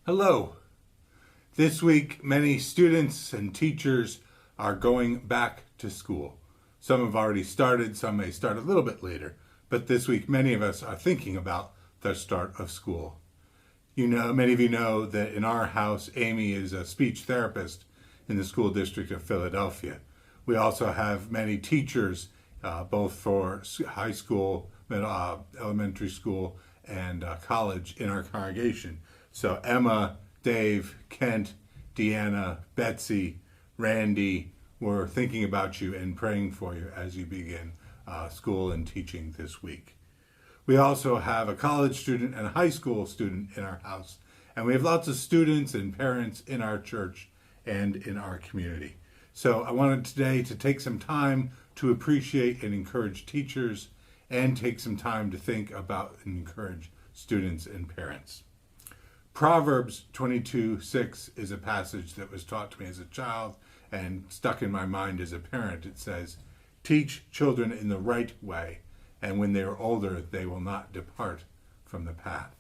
Hello. This week, many students and teachers are going back to school. Some have already started, some may start a little bit later, but this week, many of us are thinking about the start of school. You know, many of you know that in our house, Amy is a speech therapist in the school district of Philadelphia. We also have many teachers, both for high school, elementary school, and college in our congregation. So Emma, Dave, Kent, Deanna, Betsy, Randy, we're thinking about you and praying for you as you begin school and teaching this week. We also have a college student and a high school student in our house. And we have lots of students and parents in our church and in our community. So I wanted today to take some time to appreciate and encourage teachers and take some time to think about and encourage students and parents. Proverbs 22:6 is a passage that was taught to me as a child and stuck in my mind as a parent. It says, "Teach children in the right way, and when they are older, they will not depart from the path."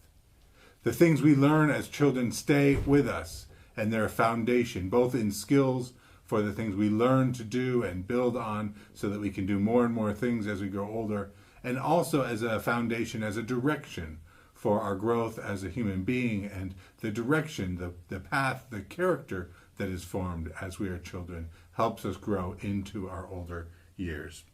The things we learn as children stay with us, and they're a foundation, both in skills for the things we learn to do and build on so that we can do more and more things as we grow older, and also as a foundation, as a direction for our growth as a human being and the direction, the path, the character that is formed as we are children helps us grow into our older years.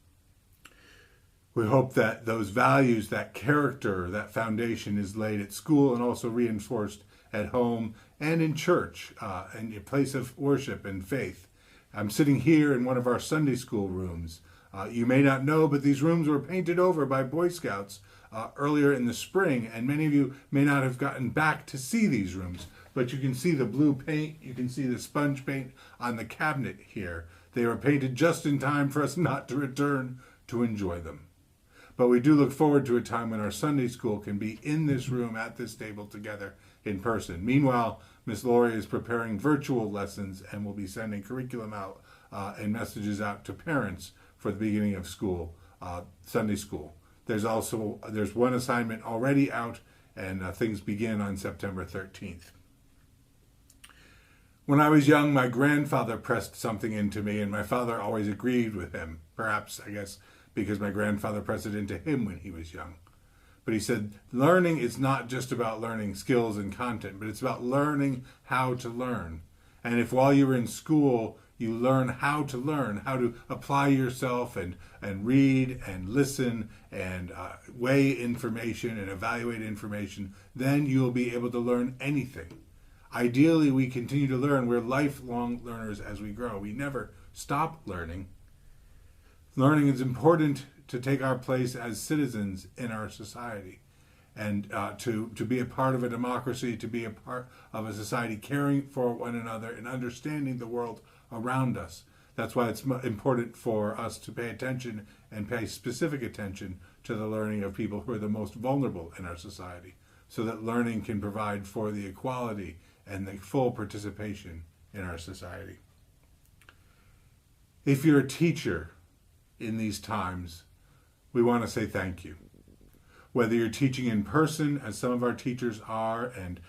We hope that those values, that character, that foundation is laid at school and also reinforced at home and in church, and a place of worship and faith. I'm sitting here in one of our Sunday school rooms. You may not know, but these rooms were painted over by Boy Scouts earlier in the spring, and many of you may not have gotten back to see these rooms, but you can see the blue paint, you can see the sponge paint on the cabinet here. They were painted just in time for us not to return to enjoy them. But we do look forward to a time when our Sunday school can be in this room at this table together in person. Meanwhile, Miss Lori is preparing virtual lessons and will be sending curriculum out and messages out to parents for the beginning of school, Sunday school. There's one assignment already out, and things begin on September 13th. When I was young, my grandfather pressed something into me, and my father always agreed with him. Perhaps, I guess, because my grandfather pressed it into him when he was young. But he said, learning is not just about learning skills and content, but it's about learning how to learn. And if while you're in school, you learn how to apply yourself and read and listen and weigh information and evaluate information, then you'll be able to learn anything. Ideally, we continue to learn. We're lifelong learners as we grow. We never stop learning. Learning is important to take our place as citizens in our society and to be a part of a democracy, to be a part of a society caring for one another and understanding the world around us. That's why it's important for us to pay attention and pay specific attention to the learning of people who are the most vulnerable in our society, so that learning can provide for the equality and the full participation in our society. If you're a teacher in these times, we want to say thank you. Whether you're teaching in person, as some of our teachers are, and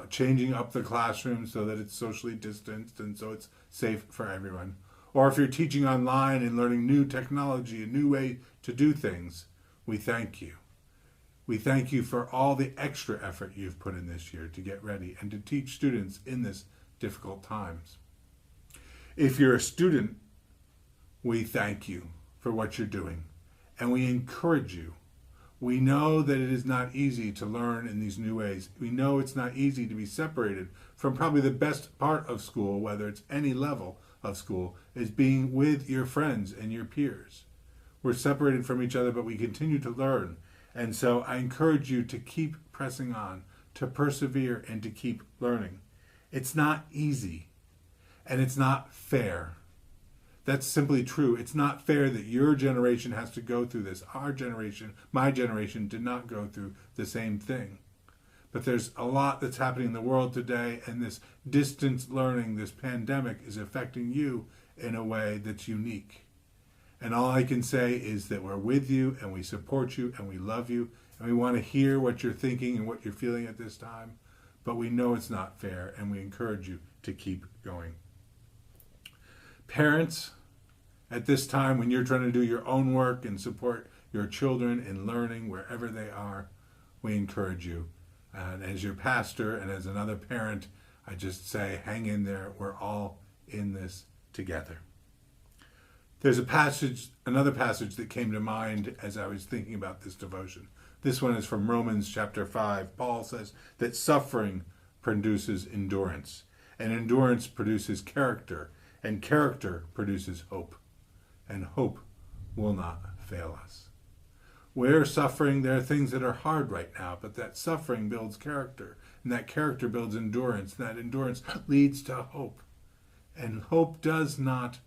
changing up the classroom so that it's socially distanced and so it's safe for everyone, or if you're teaching online and learning new technology, a new way to do things, we thank you. We thank you for all the extra effort you've put in this year to get ready and to teach students in this difficult times. If you're a student, we thank you for what you're doing, and we encourage you. We know that it is not easy to learn in these new ways. We know it's not easy to be separated from probably the best part of school, whether it's any level of school, is being with your friends and your peers. We're separated from each other, but we continue to learn. And so I encourage you to keep pressing on, to persevere, and to keep learning. It's not easy, and it's not fair. That's simply true. It's not fair that your generation has to go through this. Our generation, my generation, did not go through the same thing. But there's a lot that's happening in the world today, and this distance learning, this pandemic, is affecting you in a way that's unique. And all I can say is that we're with you, and we support you, and we love you, and we want to hear what you're thinking and what you're feeling at this time. but we know it's not fair, and we encourage you to keep going. Parents, at this time when you're trying to do your own work and support your children in learning wherever they are, we encourage you. And as your pastor and as another parent, I just say, hang in there. We're all in this together. There's another passage that came to mind as I was thinking about this devotion. This one is from Romans chapter 5. Paul says that suffering produces endurance, and endurance produces character, and character produces hope, and hope will not fail us. We're suffering. There are things that are hard right now, but that suffering builds character, and that character builds endurance, and that endurance leads to hope. And hope does not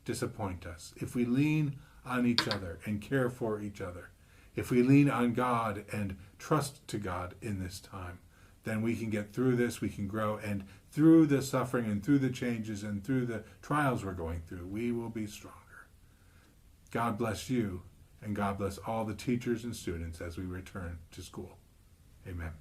disappoint us. If we lean on each other and care for each other, if we lean on God and trust to God in this time, then we can get through this, we can grow, and through the suffering and through the changes and through the trials we're going through, we will be stronger. God bless you, and God bless all the teachers and students as we return to school. Amen.